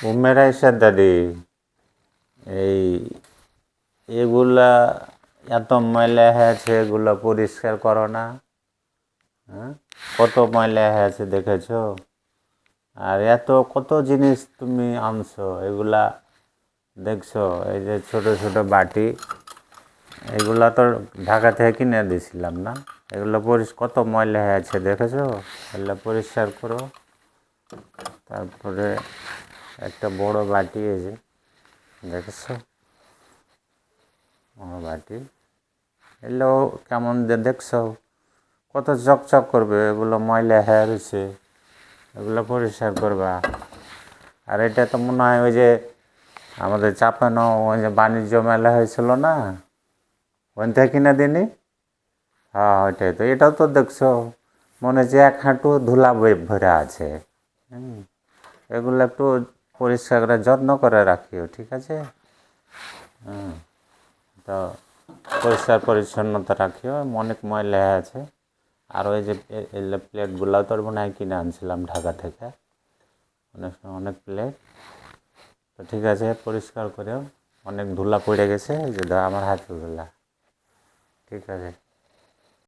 উমেরাইশা দাদি, এই এগুলা এত ময়লা হয়েছে, এগুলো পরিষ্কার করো না? হ্যাঁ, কত ময়লা হয়েছে দেখেছো? আর কত জিনিস তুমি আনছো, এগুলা দেখছো? এই যে ছোট ছোট বাটি, এগুলা তো ঢাকা থেকে কিনে দিয়েছিলাম না? এগুলো কত ময়লা হয়েছে দেখেছো? এগুলো পরিষ্কার করো। তারপরে একটা বড় বাটি, এই যে দেখেছো বড় বাটি, এগুলো কেমন দেখছো? কত চকচক করবে, এগুলো ময়লা হয়ে গেছে, এগুলো পরিষ্কার করবা। আর এটা তো মনে হয় ওই যে আমাদের চাপানো ওই যে বাণিজ্য মেলা হয়েছিল না, ওখান থেকে কিনে দিনি? হ্যাঁ, ওইটাই তো। এটাও তো দেখছো মনে হচ্ছে এক হাঁটু ধুলা ভরে আছে। এগুলো একটু পরিষ্কার করে যত্ন করে রাখিও, ঠিক আছে? তো পরিষ্কার পরিচ্ছন্নতা রাখিও, অনেক ময়লা আছে। আর ওই যে প্লেটগুলো তোর মনে হয় কিনে আনছিলাম ঢাকা থেকে, অনেক প্লেট। তো ঠিক আছে, পরিষ্কার করেও। অনেক ধুলা পড়ে গেছে, এই যে আমার হাতে ধুলা। ঠিক আছে।